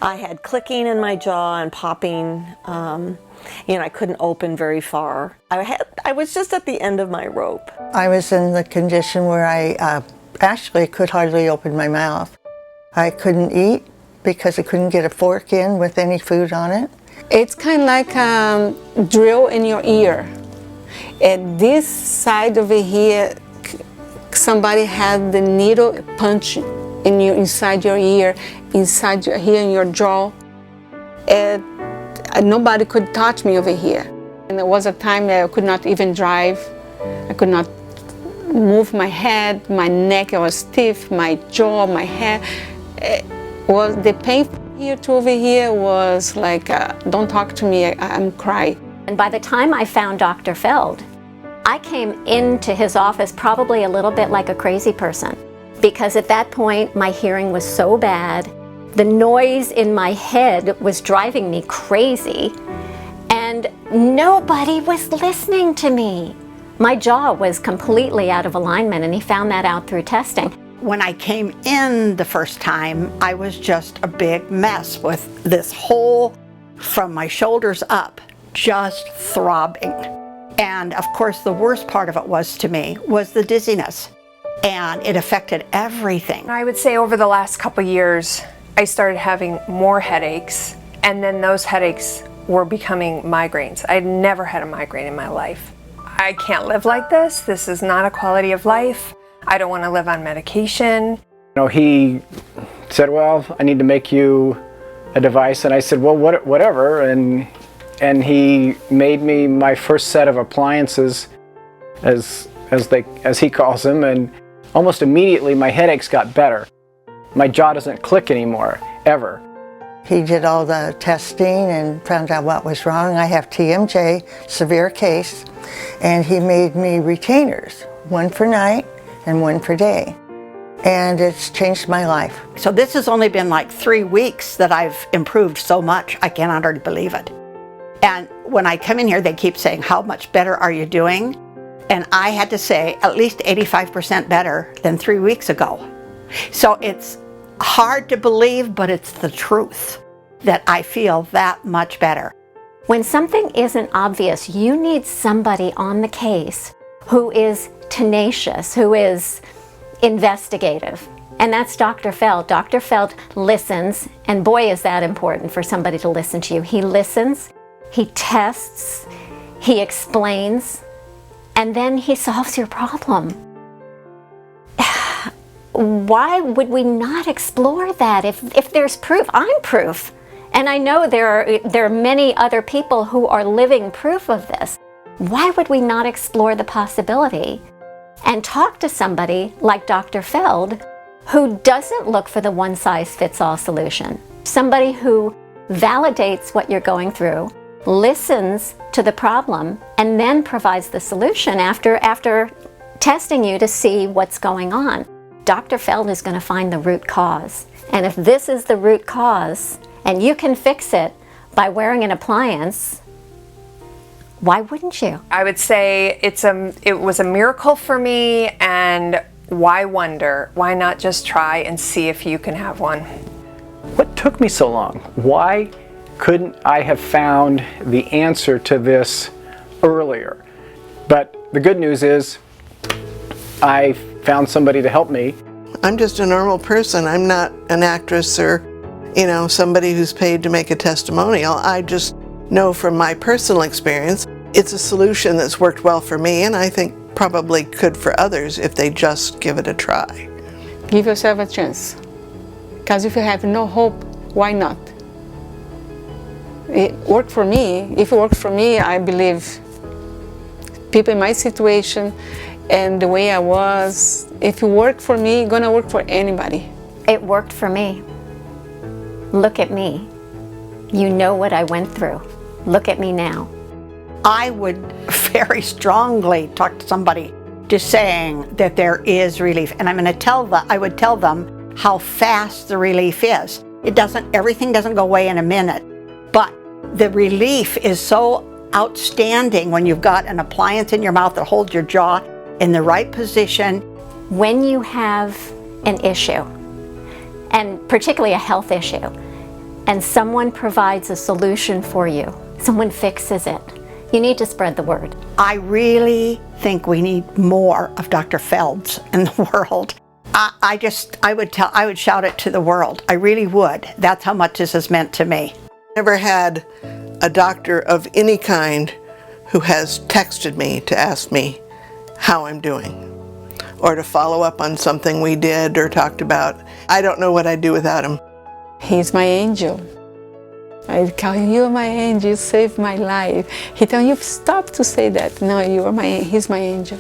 I had clicking in my jaw and popping, I couldn't open very far. I was just at the end of my rope. I was in the condition where I actually could hardly open my mouth. I couldn't eat because I couldn't get a fork in with any food on it. It's kind of like a drill in your ear. At this side over here, somebody had the needle punch in you inside your ear, here in your jaw. And nobody could touch me over here. And there was a time that I could not even drive. I could not move my head, my neck was stiff, my jaw, my hair. Was the pain from here to over here was like, don't talk to me, I'm crying. And by the time I found Dr. Feld, I came into his office probably a little bit like a crazy person, because at that point my hearing was so bad, the noise in my head was driving me crazy, and nobody was listening to me. My jaw was completely out of alignment, and he found that out through testing. When I came in the first time, I was just a big mess with this hole from my shoulders up, just throbbing. And of course, the worst part of it was the dizziness. And it affected everything. I would say over the last couple years, I started having more headaches, and then those headaches were becoming migraines. I'd never had a migraine in my life. I can't live like this. This is not a quality of life. I don't want to live on medication. He said, well, I need to make you a device. And I said, well, whatever. And he made me my first set of appliances, as he calls them. And almost immediately my headaches got better. My jaw doesn't click anymore, ever. He did all the testing and found out what was wrong. I have TMJ, severe case, and he made me retainers, one for night and one for day. And it's changed my life. So this has only been like 3 weeks that I've improved so much, I cannot already believe it. And when I come in here, they keep saying, how much better are you doing? And I had to say, at least 85% better than 3 weeks ago. So it's hard to believe, but it's the truth that I feel that much better. When something isn't obvious, you need somebody on the case who is tenacious, who is investigative. And that's Dr. Feld. Dr. Feld listens, and boy is that important for somebody to listen to you. He listens, he tests, he explains, and then he solves your problem. Why would we not explore that? If there's proof, I'm proof. And I know there are many other people who are living proof of this. Why would we not explore the possibility and talk to somebody like Dr. Feld, who doesn't look for the one-size-fits-all solution? Somebody who validates what you're going through, listens to the problem, and then provides the solution after testing you to see what's going on. Dr. Feld is going to find the root cause. And if this is the root cause, and you can fix it by wearing an appliance, why wouldn't you? I would say it was a miracle for me, and why wonder? Why not just try and see if you can have one? What took me so long? Why couldn't I have found the answer to this earlier? But the good news is I found somebody to help me. I'm just a normal person. I'm not an actress or, somebody who's paid to make a testimonial. I just know from my personal experience, it's a solution that's worked well for me, and I think probably could for others if they just give it a try. Give yourself a chance. Because if you have no hope, why not? It worked for me. If it worked for me, I believe people in my situation and the way I was, if it worked for me, it's gonna work for anybody. It worked for me. Look at me. You know what I went through. Look at me now. I would very strongly talk to somebody just saying that there is relief. And I would tell them how fast the relief is. Everything doesn't go away in a minute, but the relief is so outstanding when you've got an appliance in your mouth that holds your jaw in the right position. When you have an issue, and particularly a health issue, and someone provides a solution for you, someone fixes it, you need to spread the word. I really think we need more of Dr. Feld's in the world. I would shout it to the world. I really would. That's how much this has meant to me. Never had a doctor of any kind who has texted me to ask me how I'm doing, or to follow up on something we did or talked about. I don't know what I'd do without him. He's my angel. I call him, you're my angel, you saved my life. He told you, stop to say that. No, he's my angel.